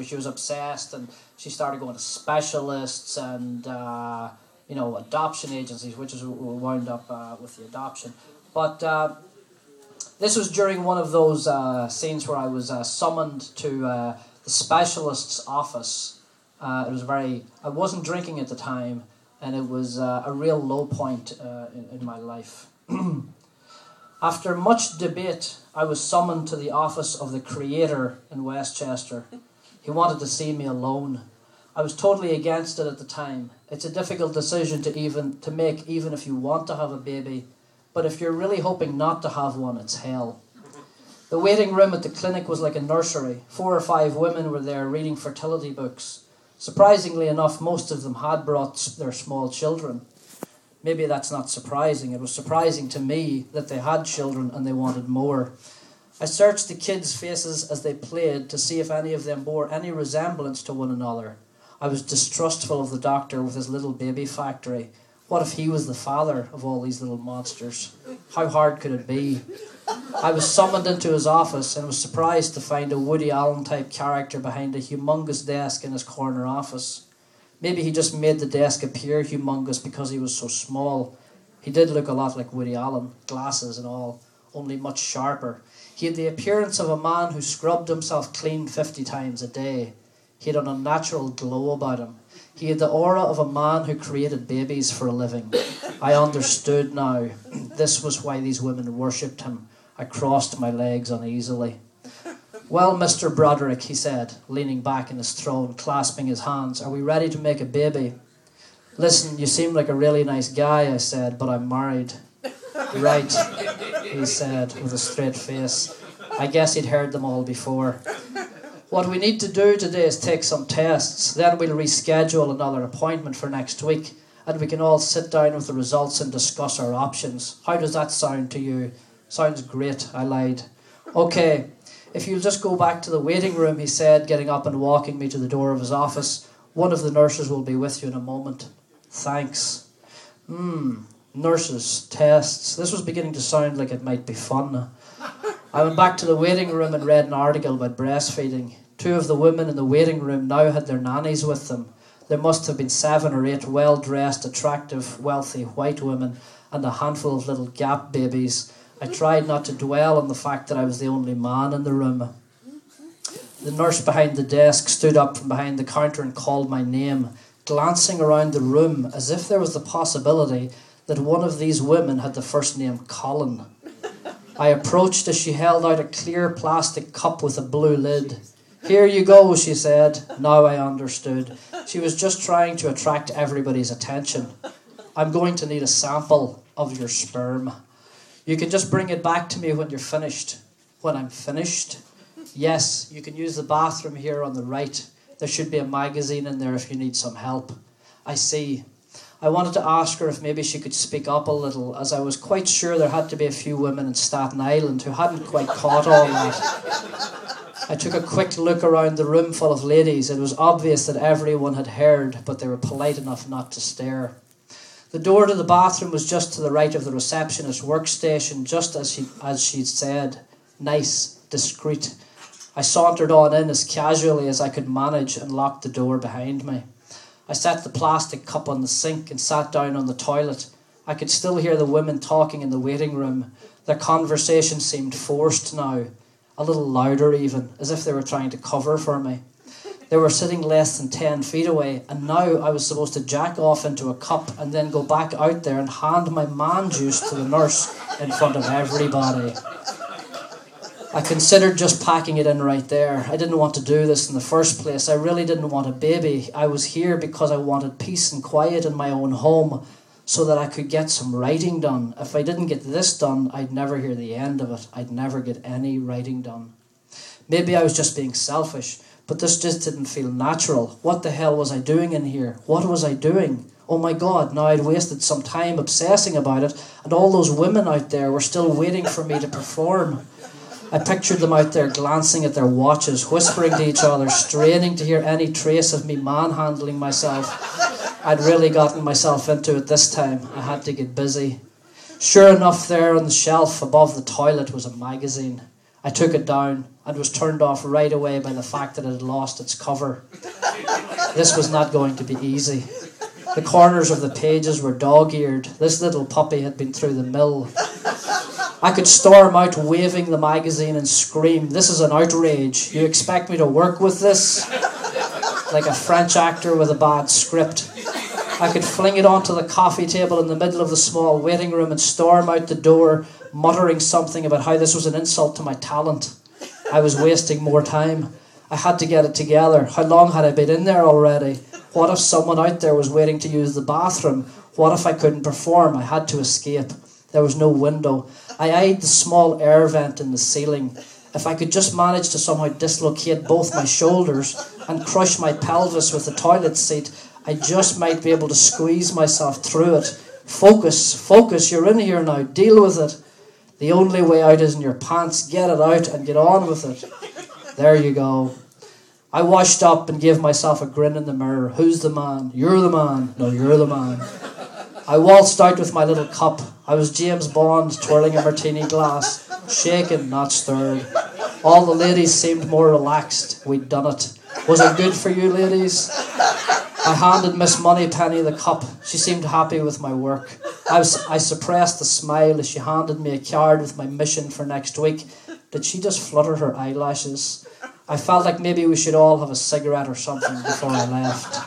She was obsessed, and she started going to specialists and adoption agencies, which is wound up with the adoption. But this was during one of those scenes where I was summoned to the specialist's office. I wasn't drinking at the time, and it was a real low point in my life. After much debate, I was summoned to the office of the Creator in Westchester. He wanted to see me alone. I was totally against it at the time. It's a difficult decision to make, even if you want to have a baby. But if you're really hoping not to have one, it's hell. The waiting room at the clinic was like a nursery. 4 or 5 women were there reading fertility books. Surprisingly enough, most of them had brought their small children. Maybe that's not surprising. It was surprising to me that they had children and they wanted more. I searched the kids' faces as they played to see if any of them bore any resemblance to one another. I was distrustful of the doctor with his little baby factory. What if he was the father of all these little monsters? How hard could it be? I was summoned into his office and was surprised to find a Woody Allen type character behind a humongous desk in his corner office. Maybe he just made the desk appear humongous because he was so small. He did look a lot like Woody Allen, glasses and all, only much sharper. He had the appearance of a man who scrubbed himself clean 50 times a day. He had an unnatural glow about him. He had the aura of a man who created babies for a living. I understood now. This was why these women worshipped him. I crossed my legs uneasily. Well, Mr. Broderick, he said, leaning back in his throne, clasping his hands, are we ready to make a baby? Listen, you seem like a really nice guy, I said, but I'm married. Right, he said, with a straight face. I guess he'd heard them all before. What we need to do today is take some tests. Then we'll reschedule another appointment for next week, and we can all sit down with the results and discuss our options. How does that sound to you? Sounds great, I lied. Okay, if you'll just go back to the waiting room, he said, getting up and walking me to the door of his office. One of the nurses will be with you in a moment. Thanks. Nurses, tests. This was beginning to sound like it might be fun. I went back to the waiting room and read an article about breastfeeding. 2 of the women in the waiting room now had their nannies with them. There must have been 7 or 8 well-dressed, attractive, wealthy white women and a handful of little Gap babies. I tried not to dwell on the fact that I was the only man in the room. The nurse behind the desk stood up from behind the counter and called my name, glancing around the room as if there was the possibility that one of these women had the first name Colin. I approached as she held out a clear plastic cup with a blue lid. Here you go, she said. Now I understood. She was just trying to attract everybody's attention. I'm going to need a sample of your sperm. You can just bring it back to me when you're finished. When I'm finished? Yes, you can use the bathroom here on the right. There should be a magazine in there if you need some help. I see. I wanted to ask her if maybe she could speak up a little, as I was quite sure there had to be a few women in Staten Island who hadn't quite caught all that. I took a quick look around the room full of ladies. It was obvious that everyone had heard, but they were polite enough not to stare. The door to the bathroom was just to the right of the receptionist's workstation, just as she'd said. Nice, discreet. I sauntered on in as casually as I could manage and locked the door behind me. I set the plastic cup on the sink and sat down on the toilet. I could still hear the women talking in the waiting room. Their conversation seemed forced now, a little louder even, as if they were trying to cover for me. They were sitting less than 10 feet away, and now I was supposed to jack off into a cup and then go back out there and hand my man juice to the nurse in front of everybody. I considered just packing it in right there. I didn't want to do this in the first place. I really didn't want a baby. I was here because I wanted peace and quiet in my own home so that I could get some writing done. If I didn't get this done, I'd never hear the end of it. I'd never get any writing done. Maybe I was just being selfish, but this just didn't feel natural. What the hell was I doing in here? What was I doing? Oh my God, now I'd wasted some time obsessing about it, and all those women out there were still waiting for me to perform. I pictured them out there glancing at their watches, whispering to each other, straining to hear any trace of me manhandling myself. I'd really gotten myself into it this time. I had to get busy. Sure enough, there on the shelf above the toilet was a magazine. I took it down. and was turned off right away by the fact that it had lost its cover. This was not going to be easy. The corners of the pages were dog-eared. This little puppy had been through the mill. I could storm out waving the magazine and scream, "This is an outrage. You expect me to work with this?" Like a French actor with a bad script. I could fling it onto the coffee table in the middle of the small waiting room and storm out the door, muttering something about how this was an insult to my talent. I was wasting more time. I had to get it together. How long had I been in there already? What if someone out there was waiting to use the bathroom? What if I couldn't perform? I had to escape. There was no window. I eyed the small air vent in the ceiling. If I could just manage to somehow dislocate both my shoulders and crush my pelvis with the toilet seat, I just might be able to squeeze myself through it. Focus, you're in here now, deal with it. The only way out is in your pants. Get it out and get on with it. There you go. I washed up and gave myself a grin in the mirror. Who's the man? You're the man. No, you're the man. I waltzed out with my little cup. I was James Bond twirling a martini glass, shaken, not stirred. All the ladies seemed more relaxed. We'd done it. Was it good for you, ladies? I handed Miss Moneypenny the cup. She seemed happy with my work. I suppressed the smile as she handed me a card with my mission for next week. Did she just flutter her eyelashes? I felt like maybe we should all have a cigarette or something before I left.